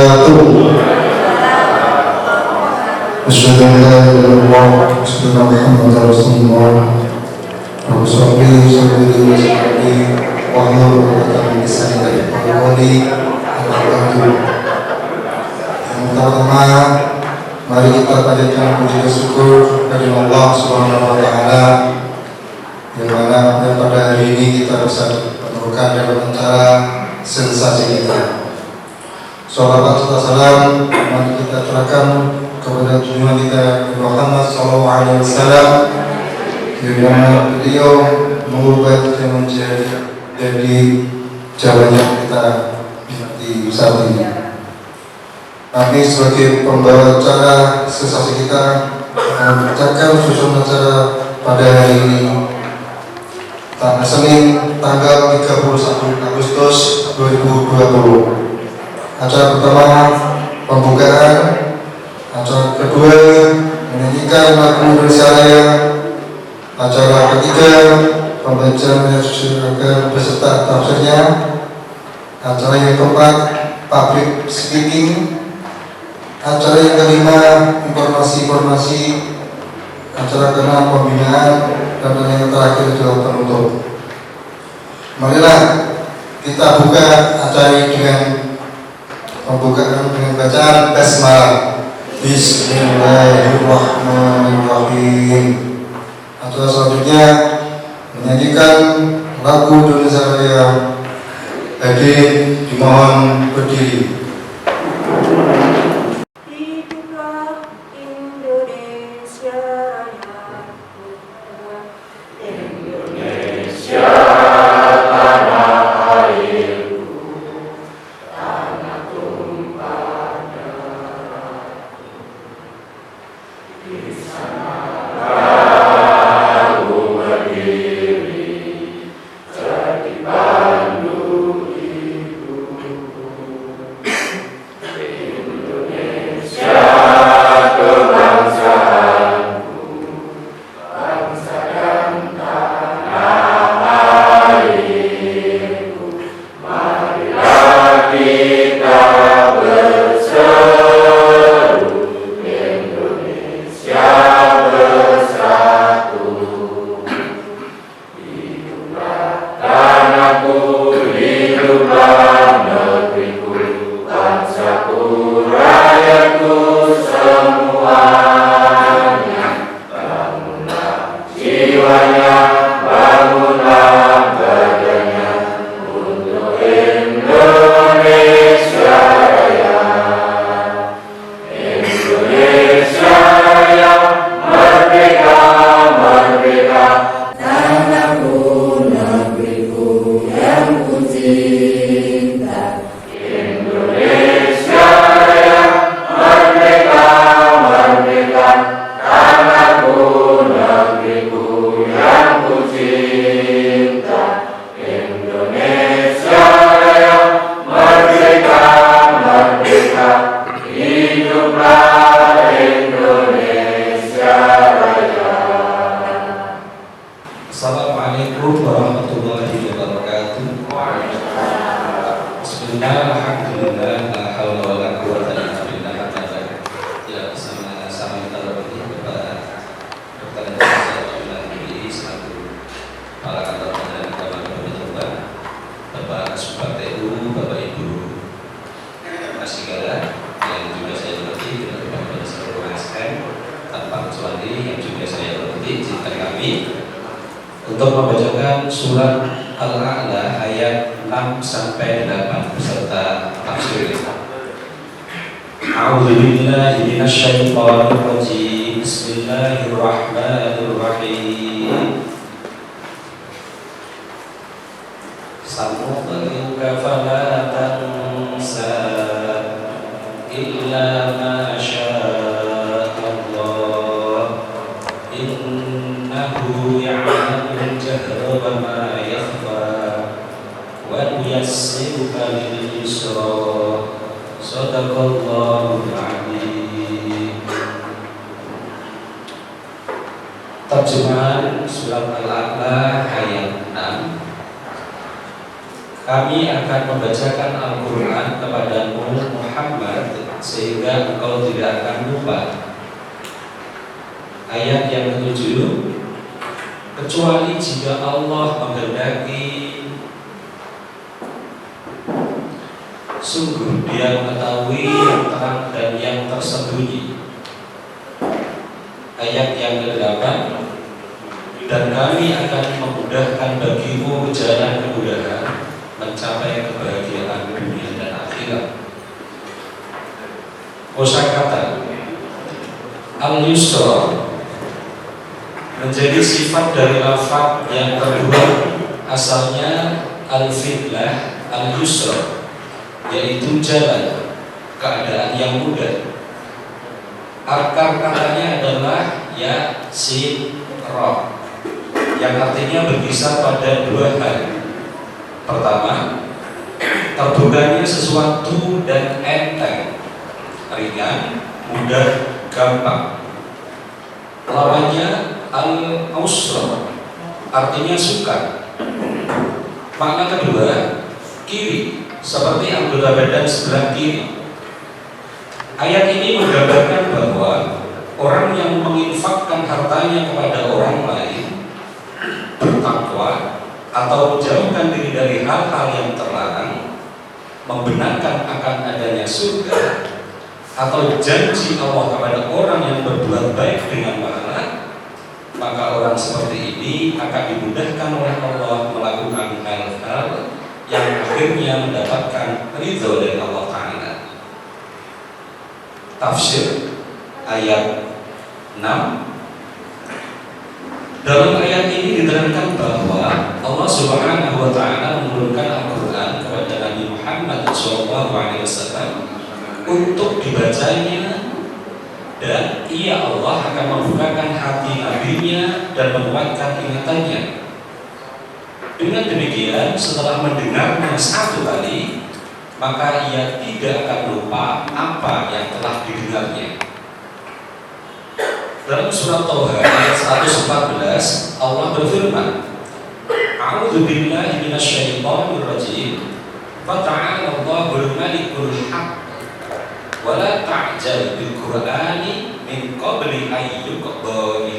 wabarakatuh. Asyhadu an la ilaha illallah wa asyhadu anna Muhammadar Rasulullah. Rabbi sholli wa sallim wa ala lisani qawli al-qawli. Yang pertama, mari kita panjatkan puji dan syukur kepada Allah Subhanahu wa taala yang mana pada hari ini kita bisa menemukan dalam acara sensasi kita. Salawat serta salam mari kita curahkan kepada junjungan kita Muhammad SAW yang mana beliau mengubah dan menjadi jalan yang kita di saat ini. Kami sebagai pembawa acara sensasi kita membacakan susunan acara pada hari ini, Senin tanggal 31 Agustus 2020. Acara pertama pembukaan, acara kedua menyanyikan lagu Indonesia Raya, acara ketiga pembacaan masyarakat beserta tafsirnya, acara yang keempat public speaking, acara yang kelima informasi, acara keenam pembinaan, dan yang terakhir adalah penutup. Marilah kita buka acara ini dengan pembukaan dengan bacaan basmalah. Bismillahirrahmanirrahim. Acara selanjutnya menyanyikan lagu Indonesia Raya. Hadirin dimohon berdiri. Untuk membacakan surat Al-A'la ayat 6 sampai 8 beserta tafsir. A'udzu billahi minasyaitonir rajim. Bismillahirrahmanirrahim. Sanuqri'uka fala tansa illa ma syaa Allah. Innahu ya'lamul jahra wa ma yakhfa wa nuyassiruka lil yusra. Shadaqallahul adzim. Terjemahan surat Al-A'la ayat 6. Kami akan membacakan Al-Quran kepadamu Muhammad sehingga engkau tidak akan lupa. Ayat yang ketujuh, kecuali jika Allah menghendaki, sungguh Dia mengetahui yang terang dan yang tersembunyi. Ayat yang ke-8, dan kami akan memudahkan bagimu jalan kemudahan mencapai kebahagiaan dunia dan akhirat. Kosakata al-yusra menjadi sifat dari lafaz yang terbuat, asalnya al-fidlah al-yusra, yaitu jalan, keadaan yang mudah. Akar katanya adalah ya sin roh, yang artinya berkisar pada dua hal. Pertama, terbukanya sesuatu dan enteng, ringan, mudah, gampang. Lawannya al-usra, artinya sukar. Makna kedua, kiri, seperti anggota badan sebelah kiri. Ayat ini menggambarkan bahwa orang yang menginfakkan hartanya kepada orang lain, bertakwa atau menjauhkan diri dari hal-hal yang terlarang, membenarkan akan adanya surga, atau janji Allah kepada orang yang berbuat baik dengan pahala, maka orang seperti ini akan dimudahkan oleh Allah melakukan hal-hal yang akhirnya mendapatkan ridho dari Allah Ta'ala. Tafsir ayat 6. Dalam ayat ini diterangkan bahwa Allah Subhanahu wa Ta'ala menurunkan Al-Quran kepada Nabi Muhammad SAW untuk dibacanya, dan ia Allah akan membukakan hati nabinya dan menguatkan ingatannya. Dengan demikian, setelah mendengarnya satu kali, maka ia tidak akan lupa apa yang telah didengarnya. Dalam surat Thaha ayat 114, Allah berfirman, A'udzu billahi minasyaitonir rajim. Fata'ala Allahul Malikul Haq. Wa la ta'jal bil Qur'ani min qabli ayyuqadha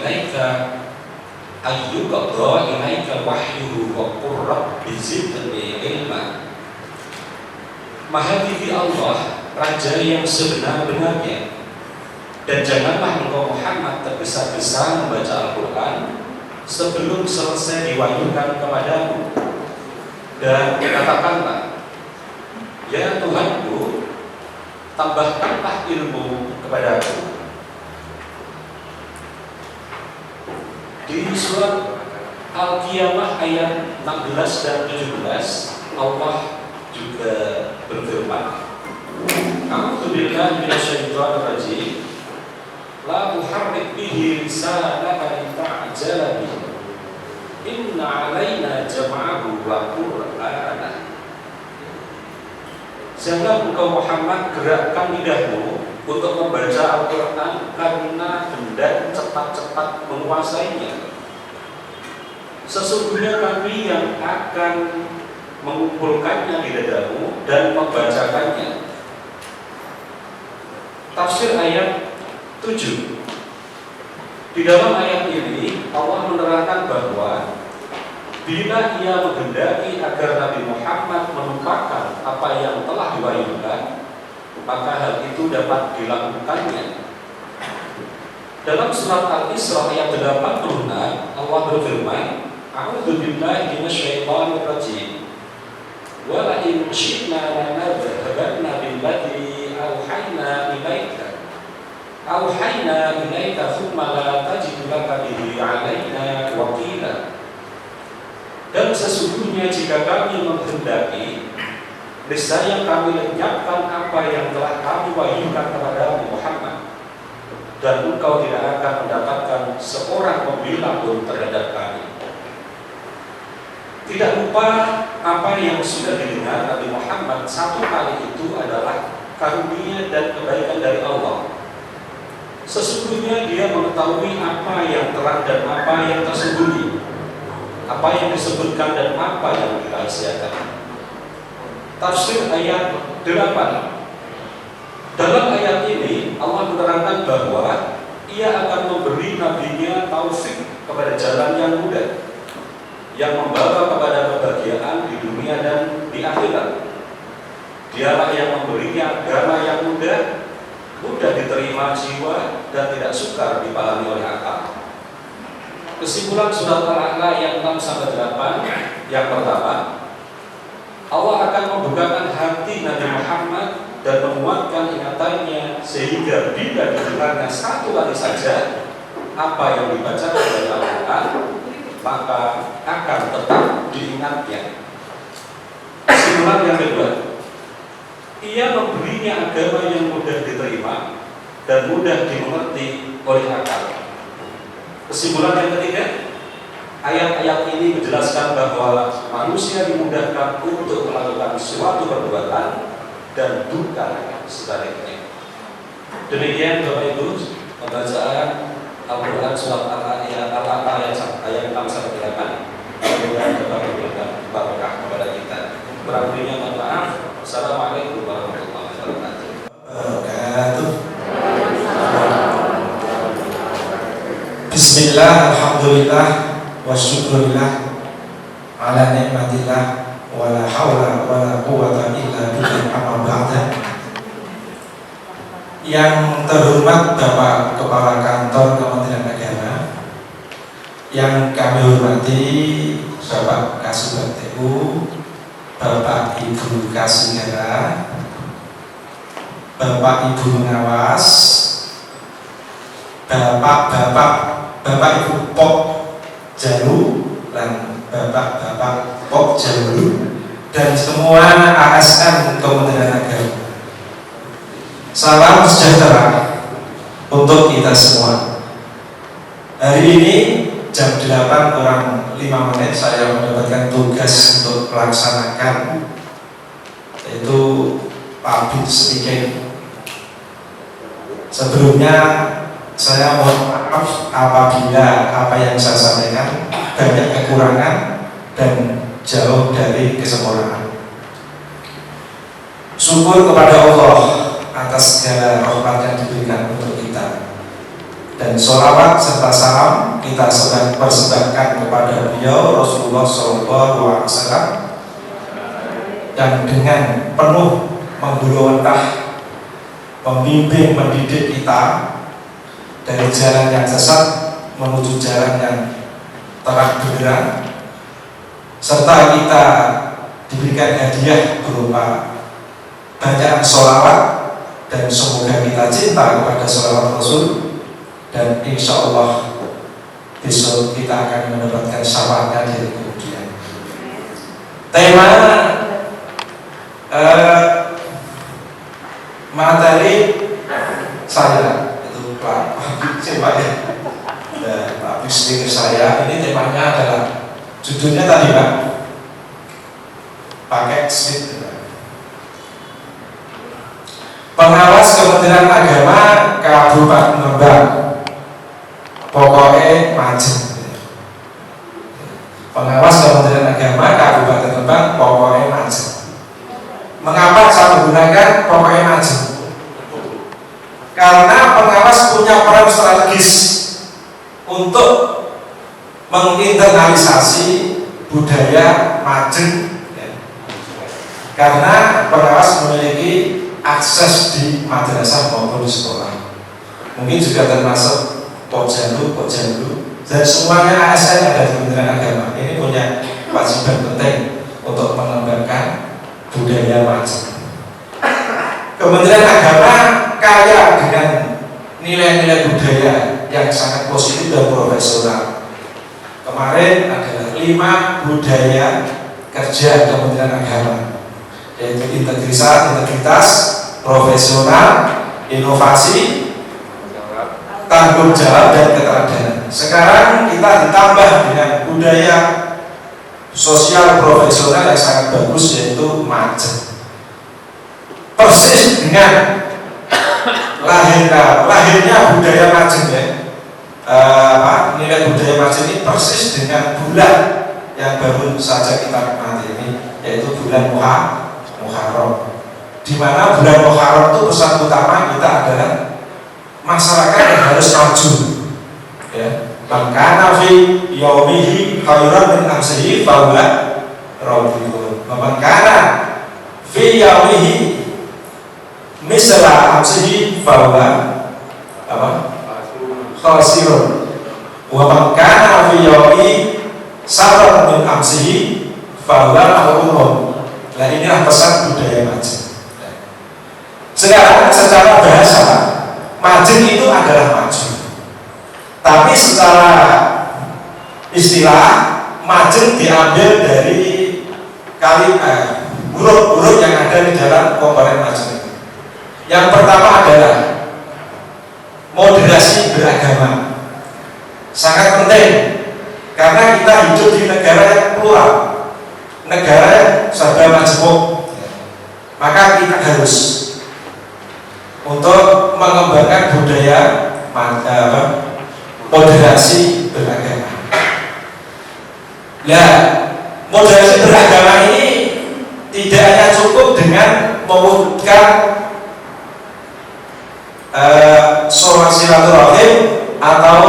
ilaika wahyuhu wa qur rabbi zidni ilma. Maha tinggi Allah, Raja yang sebenar-benarnya, dan janganlah engkau Muhammad tergesa-gesa membaca Al-Quran sebelum selesai diwahyukan kepadamu, dan katakanlah, ya Tuhanku, tambahkanlah ilmu kepadaku. Di surat Al-Qiyamah ayat 16 dan 17, Allah juga berfirman, A'udzu billahi minasyaitonir rajim. La tuharrik bihi lisanaka lita'jala bihi. Inna 'alaina jam'ahu wa qur'ana. Jangan engkau Muhammad gerakkan lidahmu untuk membaca Al-Quran karena hendak cepat-cepat menguasainya. Sesungguhnya kami yang akan mengumpulkannya di dadamu dan membacakannya. Tafsir ayat 7. Di dalam ayat ini Allah menerangkan bahwa bila ia menghendaki agar Nabi Muhammad melupakan apa yang telah diwahyukan, maka hal itu dapat dilakukannya. Dalam surat Al-Isra ayat 86, Allah berfirman, A'udzu billahi minasyaitonir rajim. Wa la in syi'na lanadhhabanna billadzi auhayna ilaika thumma la tajidu laka bihi 'alaina wakila. Dan sesungguhnya jika kami menghendaki, niscaya kami lenyapkan apa yang telah kami wahyukan kepadamu Muhammad, dan engkau tidak akan mendapatkan seorang pembela pun terhadap kami. Tidak lupa apa yang sudah didengar Nabi Muhammad satu kali itu adalah karunia dan kebaikan dari Allah. Sesungguhnya dia mengetahui apa yang terang dan apa yang tersembunyi, apa yang disebutkan dan apa yang dirahasiakan. Tafsir ayat 8. Dalam ayat menerangkan bahwa Ia akan memberi nabinya taufik kepada jalan yang mudah, yang membawa kepada kebahagiaan di dunia dan di akhirat. Dialah yang memberinya agama yang mudah diterima jiwa dan tidak sukar dipahami oleh akal. Kesimpulan surat Al-A'la ayat 6-8, yang pertama, Allah akan membukakan hati Nabi Muhammad dan menguatkan ingatannya sehingga bila didengarnya satu kali saja apa yang dibacakan oleh Al-Quran, maka akan tetap diingatnya. Kesimpulan yang kedua, Ia memberinya agama yang mudah diterima dan mudah dimengerti oleh akal. Kesimpulan yang ketiga, ayat-ayat ini menjelaskan bahwa manusia dimudahkan untuk melakukan suatu perbuatan dan bukan sebaliknya. Demikian Bapak Ibu, pembacaan Al-Quran surat Al-A'la ayat 6-8. Mudah-mudahan dapat memberikan barokah kepada kita. Kurang lebihnya mohon maaf. Assalamualaikum warahmatullahi wabarakatuh. Bismillah, alhamdulillah, wa syukurillah ala ni'matillah, wa la hawla wa la quwwata illa billah, amma ba'da. Yang terhormat Bapak Kepala Kantor Kementerian Agama, yang kami hormati Bapak Kasubag TU, Bapak Ibu Kasegara, Bapak Ibu Pengawas, Bapak Ibu Pok Jalu dan Bapak Pok Jalu dan semua ASN Kementerian Agama. Salam sejahtera untuk kita semua. Hari ini jam 8:05 saya mendapatkan tugas untuk melaksanakan, yaitu public speaking. Sebelumnya saya mohon maaf apabila apa yang saya sampaikan banyak kekurangan dan jauh dari kesempurnaan. Syukur kepada Allah atas segala rahmat yang diberikan untuk kita, dan sholawat serta salam kita sedang persembahkan kepada beliau Rasulullah SAW, dan dengan penuh menggulungkan membimbing mendidik kita dari jalan yang sesat menuju jalan yang terang benderang, serta kita diberikan hadiah berupa bacaan sholawat, dan semoga kita cinta kepada sholawat Rasul, dan insya Allah besok kita akan mendapatkan syafaatnya dari kemudian. Tema materi saya itu Pak speaker saya ini temanya adalah, judulnya tadi Pak, pakai slide. Pengawas Kementerian Agama Kabupaten Rembang, pokoknya maju. Pengawas Kementerian Agama Kabupaten Rembang, pokoknya maju. Mengapa saya menggunakan pokoknya maju? Karena pengawas punya peran strategis untuk menginternalisasi budaya Majeng, karena pengawas memiliki akses di madrasah maupun di sekolah. Mungkin juga termasuk Pokjalu, dan semuanya ASN yang ada di Kementerian Agama ini punya kewajiban penting untuk mengembangkan budaya Majeng. Kementerian Agama kaya dengan nilai-nilai budaya yang sangat positif dan profesional. Kemarin adalah 5 budaya kerja Kementerian Agama, yaitu integritas, profesional, inovasi, tanggung jawab, dan keteladanan. Sekarang kita ditambah dengan budaya sosial profesional yang sangat bagus, yaitu Majeng. Persis dengan lahirnya budaya Majeng, ya. Nilai budaya Majeng ini persis dengan bulan yang baru saja kita nikmati ini, yaitu bulan Muharram. Di mana bulan Muharram itu pesan utama kita adalah maju. Ya, man kana fi yaumihi khairan min amsihi fa huwa radiyun. Wa man kana fi yaumihi misla amsihi fa huwa apa? Khasirun. Wa man kana fi yaumihi sarran min amsihi fa huwa mahrumun. Nah, inilah pesan budaya majeng. Sekarang secara bahasa majeng itu adalah maju. Tapi secara istilah majeng diambil dari huruf-huruf yang ada di dalam komponen majeng. Yang pertama adalah moderasi beragama. Sangat penting karena kita hidup di negara yang plural, negara yang serba majemuk. Maka kita harus untuk mengembangkan budaya moderasi beragama. Nah, moderasi beragama ini tidak hanya cukup dengan mewujudkan sholat silaturahim atau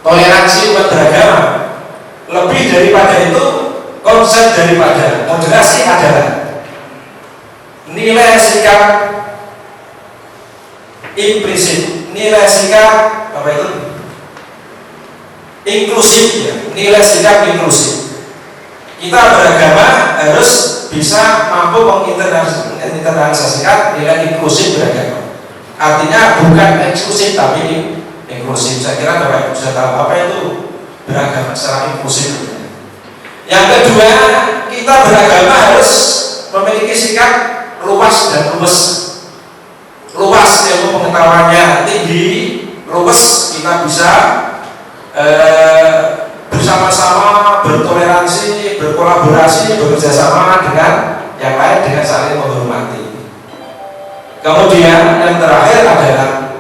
toleransi umat beragama. Lebih daripada itu, konsep daripada moderasi adalah nilai sikap implisit, nilai sikap inklusif, ya, nilai sikap inklusif. Kita beragama harus bisa mampu menginternalisasikan nilai inklusif beragama. Artinya bukan eksklusif tapi inklusif. Saya kira Bapak Ibu sudah tahu apa itu beragama secara inklusif. Yang kedua, kita beragama harus memiliki sikap luas dan luwes. Luas ilmu pengetahuannya tinggi, luwes kita bisa bersama-sama bertoleransi, berkolaborasi, bekerjasama dengan yang lain dengan saling menghormati. Kemudian yang terakhir adalah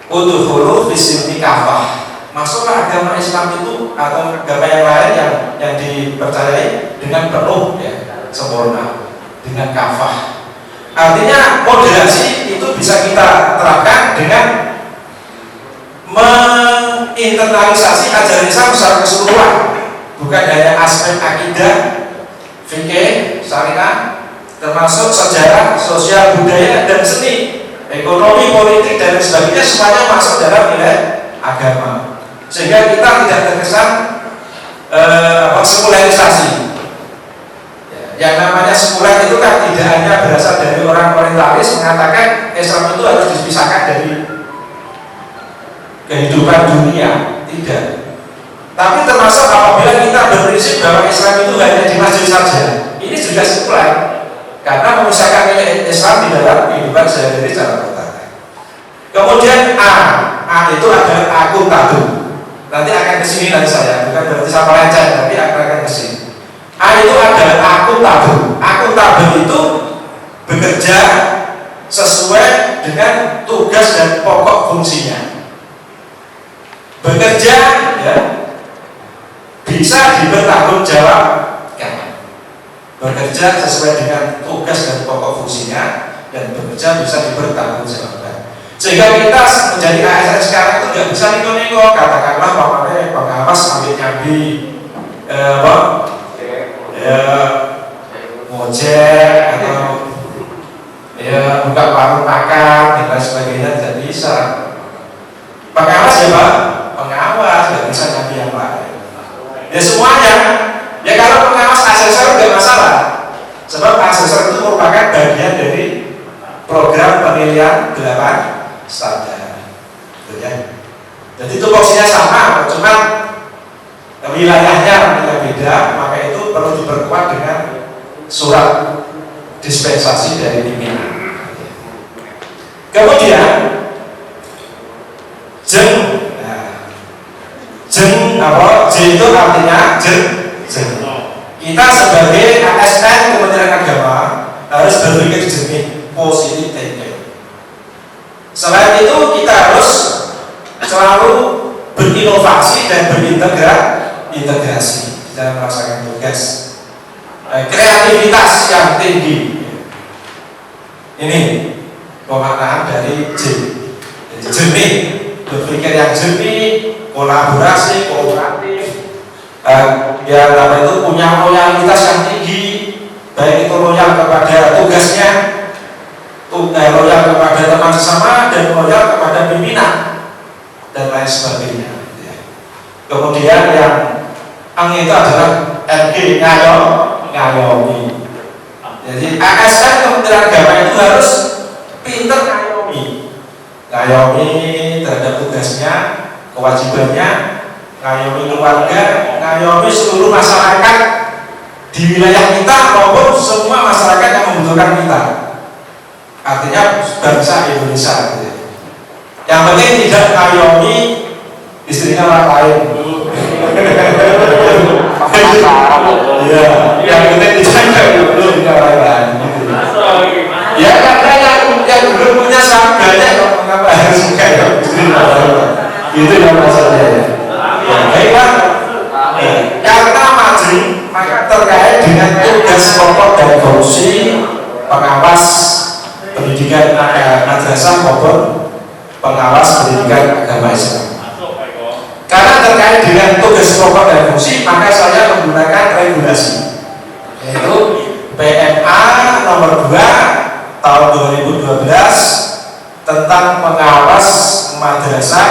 udkhulu fis-silmi kafah. Masuklah agama Islam itu atau agama yang lain yang dipercayai dengan penuh, ya, sempurna, dengan kafah. Artinya moderasi itu bisa kita terapkan dengan menginternalisasi ajaran Islam secara keseluruhan, bukan hanya aspek akidah, fikih, syariah, termasuk sejarah, sosial, budaya, dan seni, ekonomi, politik, dan sebagainya, semuanya masuk dalam nilai agama. Sehingga kita tidak terkesan sekularisasi. Yang namanya sekuler itu kan tidak hanya berasal dari orang orientalis mengatakan Islam itu harus dipisahkan dari kehidupan dunia, tidak. Tapi termasuk apabila kita berprinsip bahwa Islam itu hanya di masjid saja, ini juga sekuler karena memisahkan nilai Islam di dalam kehidupan sehari-hari secara praktek. Kemudian A itu adalah akuntabel. Nanti akan kesini nanti saya, bukan berarti saya melenceng, tapi akan kesini. A itu adalah akuntabel. Akuntabel itu bekerja sesuai dengan tugas dan pokok fungsinya. Bekerja, ya, bisa dipertanggungjawabkan. Bekerja sesuai dengan tugas dan pokok fungsinya dan bekerja bisa dipertanggungjawabkan. Sehingga kita menjadi ASN sekarang itu nggak bisa nego-nego. Katakanlah pamannya pengawas ambil nyambi, ngojek atau buka warung makan dan lain sebagainya, tidak bisa. Pengawas ya Pak, pengawas nggak bisa nyambi yang lain. Ya semuanya. Ya kalau pengawas asesor nggak masalah, sebab asesor itu merupakan bagian dari program penilaian 8 standar, ya. Jadi tupoksinya sama, cuma wilayahnya beda, maka itu perlu diperkuat dengan surat dispensasi dari pimpinan. Kemudian jeng itu artinya jeng. Kita sebagai ASN Kementerian Agama harus berpikir jernih, positif thinking. Selain itu kita harus selalu berinovasi dan berintegrasi dalam melaksanakan tugas. Kreativitas yang tinggi. Ini pemaknaan dari jernih, berpikir yang jernih, kolaborasi, kooperatif, ya apa itu punya loyalitas yang tinggi, baik itu loyal kepada tugasnya, loyal kepada teman sesama, dan loyal kepada pimpinan dan lain sebagainya. Kemudian yang itu adalah NG, ngayomi. Jadi ASN Kementerian Agama itu harus pinter ngayomi terhadap tugasnya, kewajibannya, ngayomi keluarga, ngayomi seluruh masyarakat di wilayah kita maupun semua masyarakat yang membutuhkan kita. Artinya bangsa Indonesia. Yang penting tidak ngayomi istrinya orang lain. Iya, yang penting dijaga dulu orang lain. Ya karena yang belum punya sangat banyak kok, mengapa harus kayak itu yang masalahnya. Baiklah, karena maju maka terkait dengan tugas pokok dan fungsi pengawas pendidikan madrasah maupun pengawas pendidikan agama Islam. Karena terkait dengan tugas pokok dan fungsi, maka saya menggunakan regulasi, yaitu PMA nomor 2 tahun 2012 tentang pengawas madrasah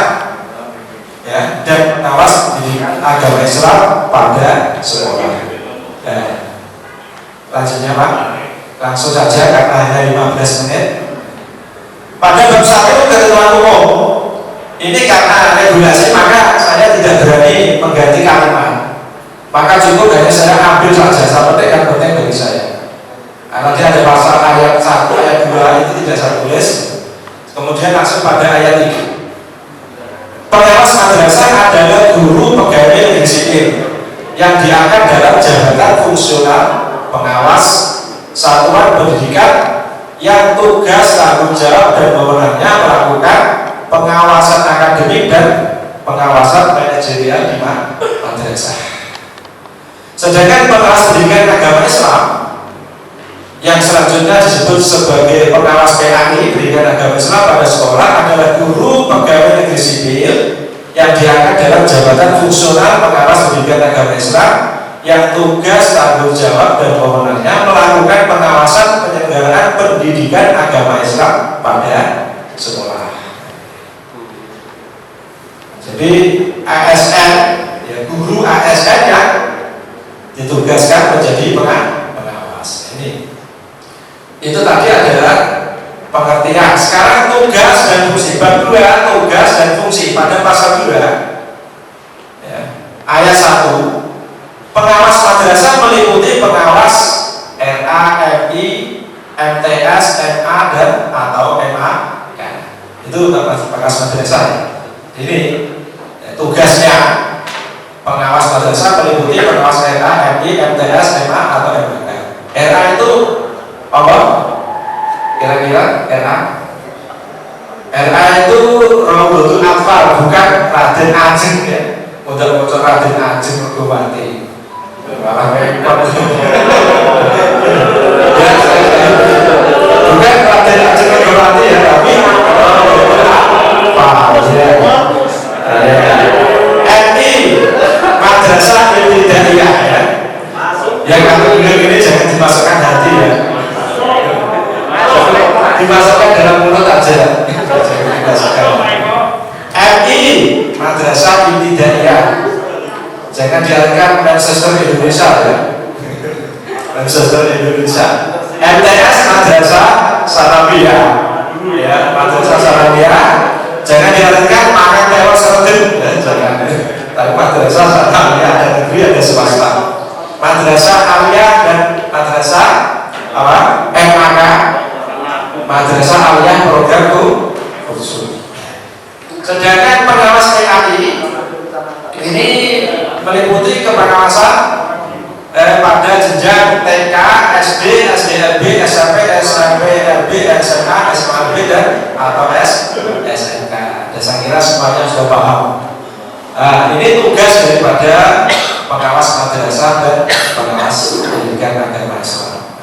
ya, dan pengawas pendidikan agama Islam pada sekolah. Lanjutnya Pak, langsung saja karena hanya 15 menit. Pada bab 1 ketentuan umum. Ini karena regulasi maka saya tidak berani mengganti kalimat. Maka cukup hanya saya ambil saja, seperti yang penting bagi saya. Karena dia ada pasal ayat 1, ayat 2 itu tidak saya tulis. Kemudian langsung pada ayat 3. Pengawas madrasah adalah guru pegawai negeri sipil yang diangkat dalam jabatan fungsional pengawas satuan pendidikan yang tugas, tanggung jawab dan wewenangnya melakukan pengawasan akademik dan pengawasan manajerial di madrasah. Sedangkan pengawas pendidikan agama Islam yang selanjutnya disebut sebagai pengawas PAI pendidikan agama Islam pada sekolah adalah guru pegawai negeri sipil yang diangkat dalam jabatan fungsional pengawas pendidikan agama Islam yang tugas, tanggung jawab dan wewenangnya melakukan pengawasan penyelenggaraan pendidikan agama Islam pada sekolah. Jadi ASN, ya guru ASN yang ditugaskan menjadi pengawas. Ini itu tadi adalah pengertian. Sekarang tugas dan fungsi. Bab 2 tugas dan fungsi pada pasal 2 ya, ayat 1. Pengawas madrasah meliputi pengawas RA, MI, MTS, MA dan atau MAK. Itu pengawas madrasah. Ini tugasnya pengawas madrasah meliputi pengawas RA, MI, MTS, MA atau MAK. RA itu apa? Kira-kira RA? RA itu Raudhatul Atfal, bukan Raden Ajeng ya. Udah bocor Raden Ajeng Megawati. Malah repot. Ya, bukan Raden Ajeng Megawati ya, tapi MI Madrasah Ibtidaiyah ya. Yang kalau ini jangan dimasukkan hati ya. Dimasukkan dalam mulut aja. MI Madrasah Ibtidaiyah. Jangan diarahkan Manchester Indonesia ya. Manchester Indonesia. MTS Madrasah Sanawiyah. Ya, Madrasah Sanawiyah. Jangan diarahkan makan tewas serden ya, jangan. Tapi madrasah Sanawiyah ada negeri ada swasta. Madrasah Aliyah dan madrasah apa? MAK. Madrasah Aliyah program khusus. Sedangkan pengawas PAI ini meliputi kepengawasan pada jenjang TK, SD, SDLB, SMP, SMP, LB, SMA, SMAB dan atau SMK. Dan saya kira semuanya sudah paham. Nah, ini tugas daripada pengawas madrasah dan pengawas pendidikan agama Islam.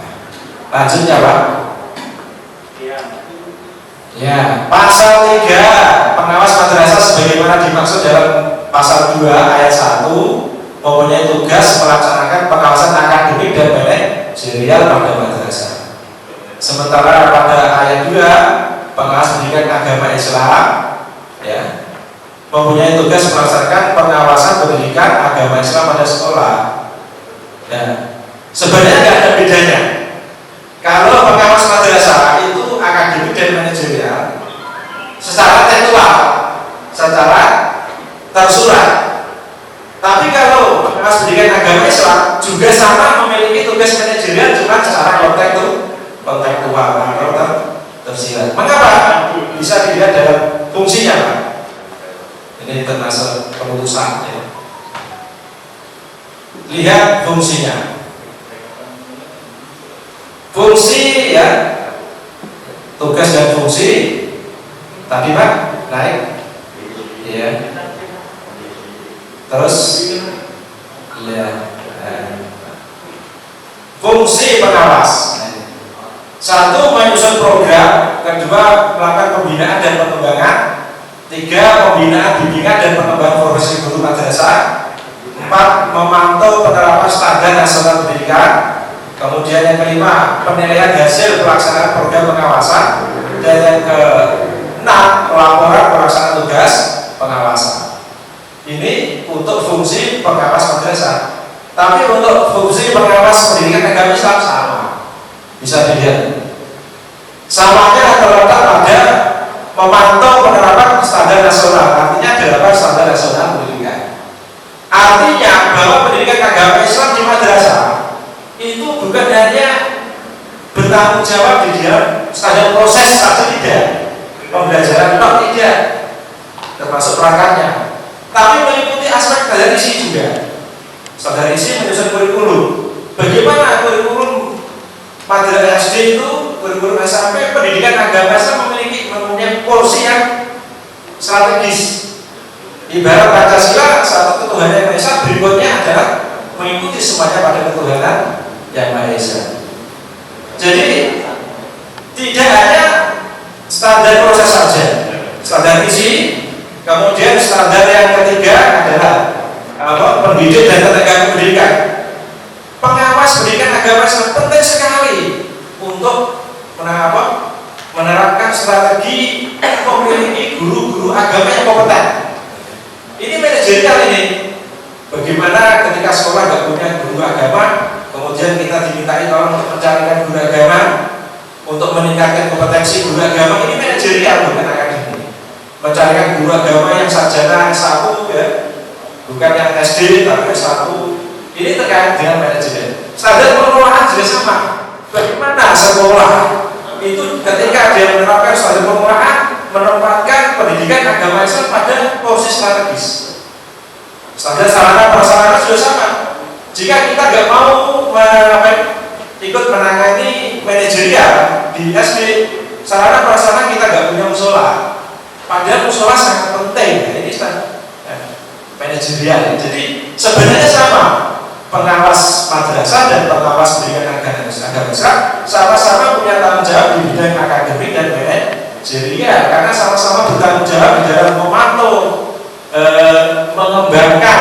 Lanjutnya Pak. Ya, pasal 3 pengawas madrasah sebagaimana dimaksud dalam pasal 2 ayat 1 mempunyai tugas melaksanakan pengawasan akademik dan manajerial pada madrasah. Sementara pada ayat 2 pengawas pendidikan agama Islam ya mempunyai tugas melaksanakan pengawasan pendidikan agama Islam pada sekolah. Ya, sebenarnya tidak ada bedanya. Kalau pengawas madrasah itu akademik dan manajerial secara tekstual, secara tersurat. Tapi kalau pengawas pendidikan agama Islam juga sama memiliki tugas manajerial, cuma secara kontekstual atau tersirat. Mengapa? Bisa dilihat dalam fungsinya, Pak. Ini termasuk keputusan. Ya. Lihat fungsinya. Fungsi ya, tugas dan fungsi tadi Pak naik ya, terus ya, fungsi pengawas. Satu, menyusun program. Kedua, melakukan pembinaan dan pengembangan. Tiga, pembinaan, bimbingan dan pengembangan profesi guru madrasah. Empat, memantau penerapan standar nasional pendidikan. Kemudian yang kelima, penilaian hasil pelaksanaan program pengawasan. Dan yang keenam, laporan pelaksanaan tugas pengawasan. Ini untuk fungsi pengawas madrasah. Tapi untuk fungsi pengawas pendidikan agama Islam sama. Bisa dilihat. Samanya rata-rata pada memantau penerapan standar nasional. Artinya penerapan standar nasional pendidikan. Artinya bahwa pendidikan agama Islam di madrasah itu bukan hanya bertanggung jawab di dalam standar proses saja, tidak, pembelajaran tidak, termasuk perangkatnya, tapi meliputi aspek standar isi juga. Standar isi menyusun kurikulum. Bagaimana kurikulum madrasah SD itu, kurikulum SMP pendidikan agama Islam mempunyai porsi yang strategis. Ibarat Pancasila, satu ketuhanan yang Maha Esa, berikutnya adalah mengikuti semuanya pada ketuhanan yang Maha Esa. Jadi tidak hanya standar proses saja, standar isi, kemudian standar yang ketiga adalah pendidik dan tenaga pendidikan. Pengawas pendidikan agama Islam penting sekali untuk menerapkan strategi memiliki guru-guru agama yang kompeten. Ini manajerial ini. Bagaimana ketika sekolah nggak punya guru agama, kemudian kita dimintai tolong untuk mencarikan guru agama untuk meningkatkan kompetensi guru agama. Ini manajerial bukan akademik. Mencarikan guru agama yang sarjana S1 ya, bukan yang SD tapi S1. Ini terkait dengan manajerial. Standar pengelolaan juga sama. Bagaimana sekolah itu ketika dia menerapkan standar pengelolaan menempatkan pendidikan agama Islam pada posisi strategis. Standar sarana prasarana sudah sama. Jika kita nggak mau ikut menangani manajerial di SD, sarana prasarana kita nggak punya musola. Padahal musola sangat penting. Ini manajerial. Jadi sebenarnya sama. Pengawas madrasah dan pengawas pendidikan agama Islam sama-sama punya tanggung jawab di bidang akademik dan manajerial, karena sama-sama bertanggung jawab di dalam memantau, mengembangkan,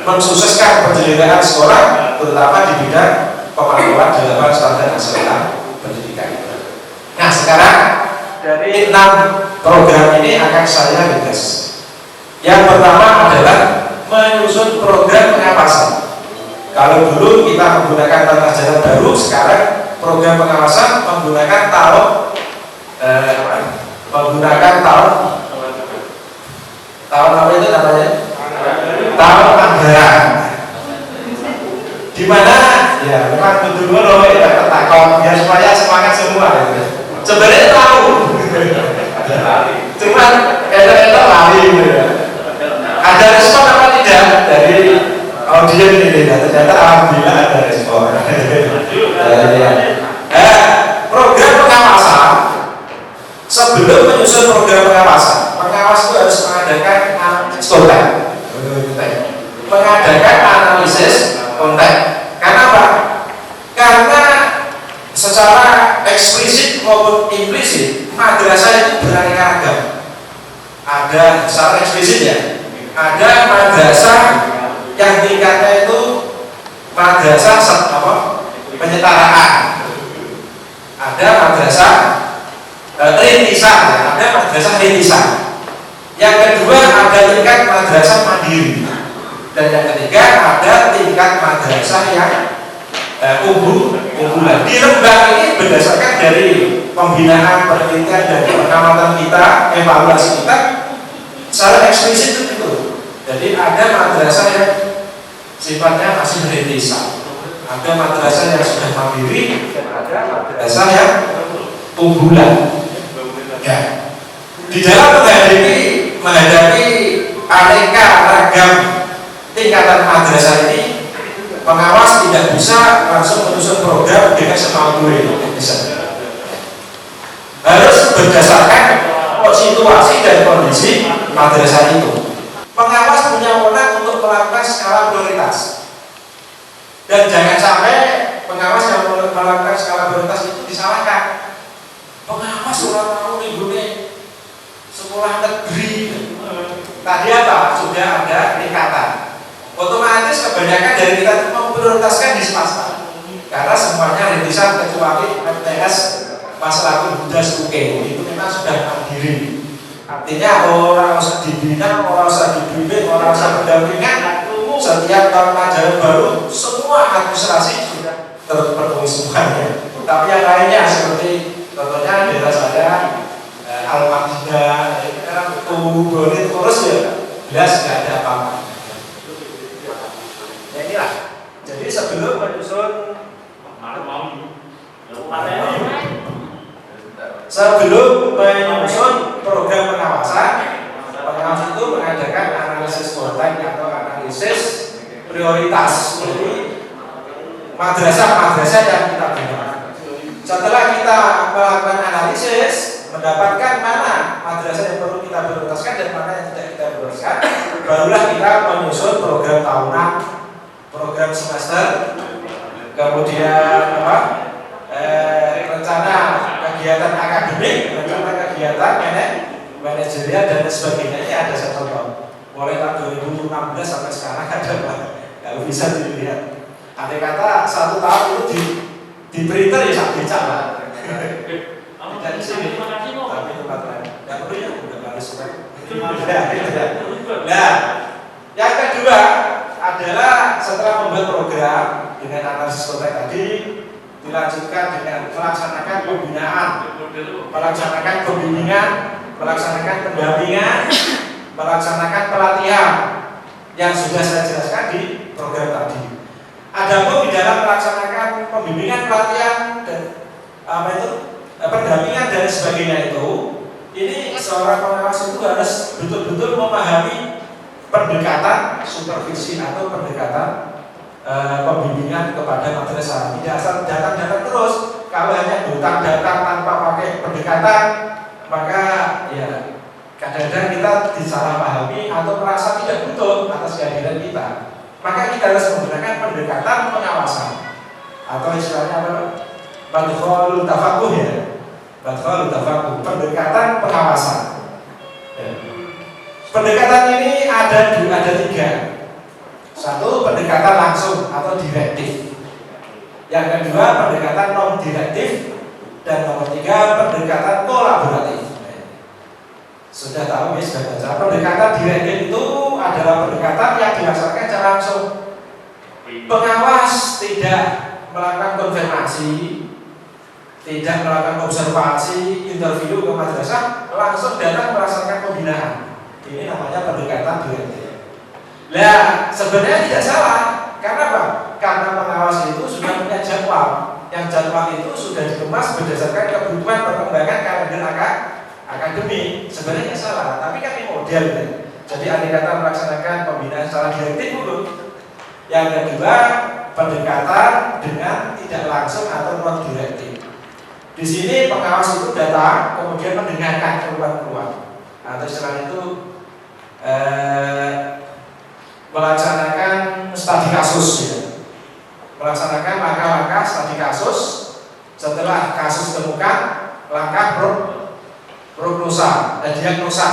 mensukseskan penyelenggaraan sekolah, terutama di bidang pemantauan dalam standar nasional pendidikan. Nah, sekarang dari 6 program ini akan saya ringkas. Yang pertama adalah menyusun program pengawasan. Kalau dulu kita menggunakan tata ajaran baru, sekarang program pengawasan menggunakan tahun apa itu namanya? Tahun anggaran. Di mana ya memang betul loh ya takon biar supaya semangat semua. Sebenarnya tahu, cuman kita lari. Ada respon apa tidak dari audien ini? Ternyata alhamdulillah ada respon. Program pengawasan, sebelum menyusun program pengawasan, pengawas itu harus mengadakan konten, mengadakan analisis konten. Kenapa? Karena secara eksplisit maupun implisit madrasah itu ada secara eksplisit ya, ada madrasah yang tingkatnya itu madrasah penyetaraan, ada madrasah rintisan, ada madrasah rintisan. Yang kedua ada tingkat madrasah mandiri, dan yang ketiga ada tingkat madrasah yang unggulan. Di Rembang ini berdasarkan dari pembinaan, penelitian dan pengamatan kita, evaluasi kita secara eksplisit itu. Jadi ada madrasah yang sifatnya masih rintisan, ada madrasah yang sudah mandiri, dan ada madrasah yang unggulan. Ya. Di dalam menghadapi aneka ragam tingkatan madrasah ini, pengawas tidak bisa langsung menyusun program dengan semampu itu, bisa. Harus berdasarkan situasi dan kondisi madrasah itu. Pengawas punya wewenang untuk melakukan skala prioritas, dan jangan sampai pengawas yang melakukan skala prioritas itu disalahkan. Pengawas orang tahu nih sekolah negeri. Tadi apa? Sudah ada tingkatan. Otomatis kebanyakan dari kita itu memprioritaskan di swasta, karena semuanya rintisan kecuali MTS Masyarakat Buddha Suke itu memang sudah mandiri. Artinya orang usah dibina, orang usah dibimbing, orang usah pendampingan. Setiap tahun ajaran baru semua administrasi sudah terpenuhi semuanya. Tapi yang lainnya seperti contohnya daerah saya Al-Madinah, Bonit, terus ya jelas nggak ada apa-apa. Ya inilah. Jadi sebelum menyusun program pengawasan, pengawas itu mengadakan analisis konten atau analisis prioritas. Jadi madrasah-madrasah yang kita bina. Setelah kita melakukan analisis, mendapatkan mana madrasah yang perlu kita prioritaskan dan mana yang tidak kita prioritaskan, barulah kita menyusun program tahunan, program semester, kemudian rencana kegiatan akademik, rencana kegiatan manajerial dan sebagainya. Ini ada satu tahun, mulai tahun 2016 sampai sekarang ada kalau bisa dilihat. Andai kata satu tahun itu di printer ya sampai bicara. Dan di sini tapi tempat lain. Yang perlu ya udah baris sudah. Nah, yang kedua adalah setelah membuat program dengan analisis konteks tadi, dilanjutkan dengan melaksanakan pembinaan, melaksanakan pembimbingan, melaksanakan pendampingan, melaksanakan pelatihan yang sudah saya jelaskan di program tadi. Adapun di dalam melaksanakan pembimbingan, pelatihan dan pendampingan dan sebagainya itu, ini seorang pengawas itu harus betul-betul memahami pendekatan supervisi atau pendekatan pembimbingan kepada madrasah. Tidak asal datang-datang terus. Kalau hanya datang tanpa pakai pendekatan, maka ya kadang-kadang kita disalahpahami atau merasa tidak butuh atas kehadiran kita. Maka kita harus menggunakan pendekatan pengawasan atau istilahnya apa? Madkhulul tafakuh ya. Madkhulul tafakuh, pendekatan pengawasan. Ya. Pendekatan ini ada tiga. Satu, pendekatan langsung atau direktif. Yang kedua, pendekatan non direktif, dan nomor tiga, pendekatan kolaboratif. Sudah tahu ya, sudah baca. Pendekatan direktif itu adalah pendekatan yang dilaksanakan secara langsung. Pengawas tidak melakukan konfirmasi, tidak melakukan observasi, interview ke madrasah, langsung datang melaksanakan pembinaan. Ini namanya pendekatan direktif. Nah, sebenarnya tidak salah. Karena apa? Karena pengawas itu sudah punya jadwal. Yang jadwal itu sudah dikemas berdasarkan kebutuhan perkembangan kalender akademik. Sebenarnya salah, tapi kan ini model ya. Jadi andai kata melaksanakan pembinaan secara direktif dulu. Yang kedua, pendekatan dengan tidak langsung atau non direktif. Di sini pengawas itu datang, kemudian mendengarkan keluhan-keluhan. Atau setelah itu melaksanakan studi kasus ya. Melaksanakan langkah-langkah studi kasus. Setelah kasus temukan, langkah prognosa dan diagnosa.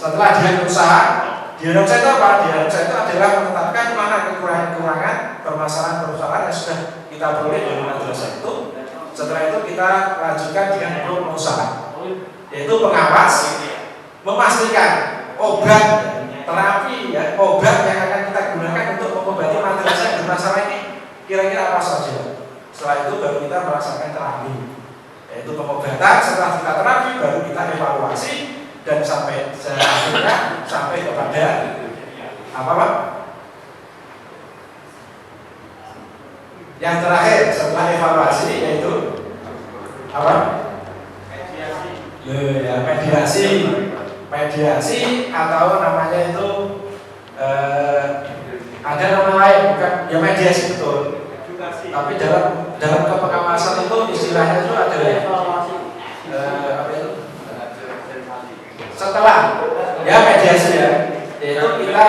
Setelah diagnosa itu apa? Diagnosa itu adalah menetapkan mana kekurangan-kekurangan, permasalahan-permasalahan yang sudah kita peroleh dari madrasah itu. Setelah itu kita lanjutkan dengan prognosa, yaitu pengawas memastikan obat terapi ya, obat yang akan kita gunakan untuk mengobati madrasah yang bermasalah ini kira-kira apa saja. Setelah itu baru kita melaksanakan terapi, yaitu pengobatan. Setelah kita terapi baru kita evaluasi dan sampai akhirnya sampai kepada apa Pak? Yang terakhir setelah evaluasi yaitu apa? Mediasi atau namanya itu ada nama lain, bukan ya mediasi betul. Tapi dalam kepengawasan itu istilahnya itu ada apa itu? Setelah ya mediasi ya, yaitu kita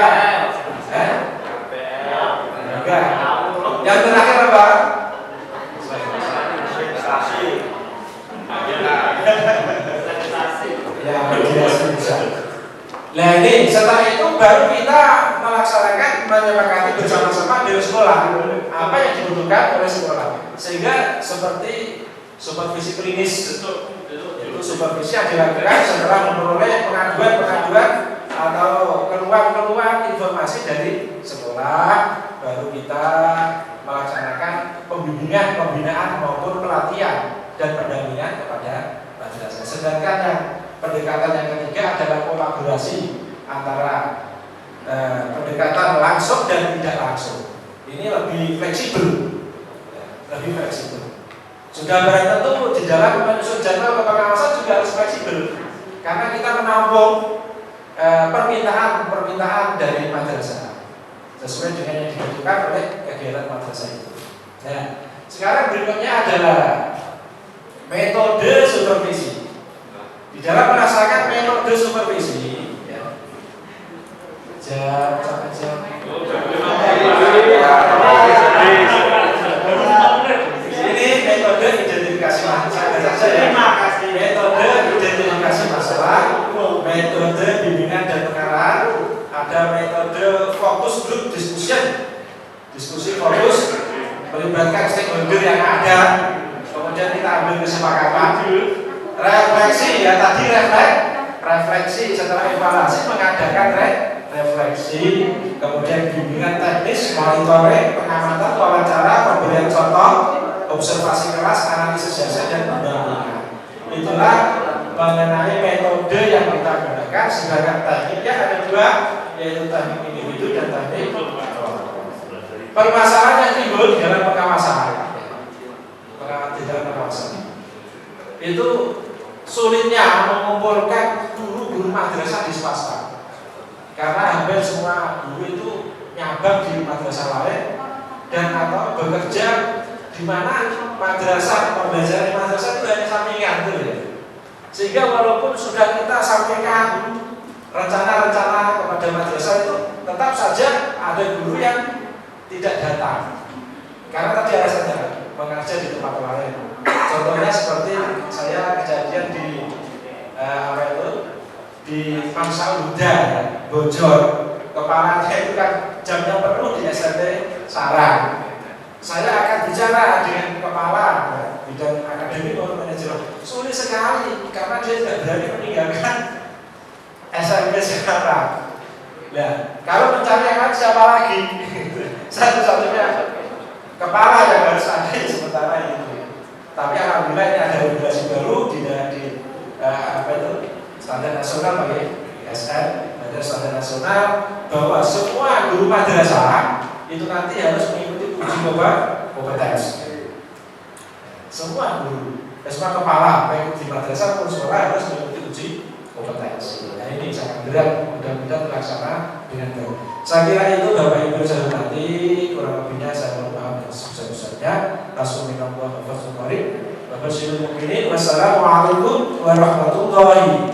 enggak. Yang terakhir apa? Ya, mediasi bisa. Nah ini setelah itu baru kita melaksanakan menyepakati bersama-sama dari sekolah apa yang dibutuhkan oleh sekolah, sehingga seperti supervisi klinis itu supervisi yang dilakukan setelah memperoleh pengaduan atau keluhan informasi dari sekolah, baru kita melaksanakan pembinaan maupun pelatihan dan pendampingan kepada madrasah. Sedangkan yang pendekatan yang ketiga adalah kolaborasi antara pendekatan langsung dan tidak langsung. Ini lebih fleksibel, Sudah barang tentu di dalam menyusun jadwal pengawasan juga harus fleksibel, karena kita menampung permintaan dari madrasah sesuai dengan yang dibutuhkan oleh kegiatan madrasah itu. Nah, sekarang berikutnya adalah metode supervisi. Di dalam melaksanakan metode supervisi, ini metode identifikasi masalah, metode bimbingan dan pengarahan, ada metode fokus group diskusi fokus melibatkan stakeholder yang ada, kemudian kita ambil kesepakatan. Refleksi ya tadi refleksi setelah evaluasi mengadakan refleksi, kemudian bimbingan teknis, monitoring, pengamatan, wawancara, pemberian contoh, observasi kelas, analisis hasil dan pendampingan. Itulah mengenai metode yang kita gunakan. Sedangkan tekniknya ada dua, yaitu teknik individu dan teknik permasalahan yang timbul di dalam pengawasan. Itu sulitnya mengumpulkan guru-guru madrasah di swasta, karena hampir semua guru itu nyabang di madrasah lain dan atau bekerja di mana madrasah, pembelajaran di madrasah itu hanya sampingan gitu ya. Sehingga walaupun sudah kita sampaikan rencana-rencana kepada madrasah itu, tetap saja ada guru yang tidak datang karena tadi alasannya mengajar di tempat lain. Contohnya seperti saya kejadian di di Pansal Huda, Bojor. Kepalanya itu kan jamnya penuh di SMP Sarang. Saya akan bicara dengan kepala bidang akademik maupun manajemen. Sulit sekali karena dia tidak berani meninggalkan SMP Sarang. Nah, kalau mencari yang lain siapa lagi? Satu-satunya kepala yang harus ada sementara itu. Tapi alhamdulillah ini ada regulasi baru di standar nasional bagi SN, ada standar nasional bahwa semua guru madrasah itu nanti harus mengikuti uji kompetensi. Semua guru, semua kepala baik di madrasah maupun sekolah harus mengikuti uji kompetensi. Nah ini sangat berat, mudah-mudahan terlaksana dengan baik. Saya kira itu Bapak Ibu saya hormati, kurang lebihnya saya mohon maaf dan sebesar-besarnya. Rasulullah Wassalamualaikum warahmatullahi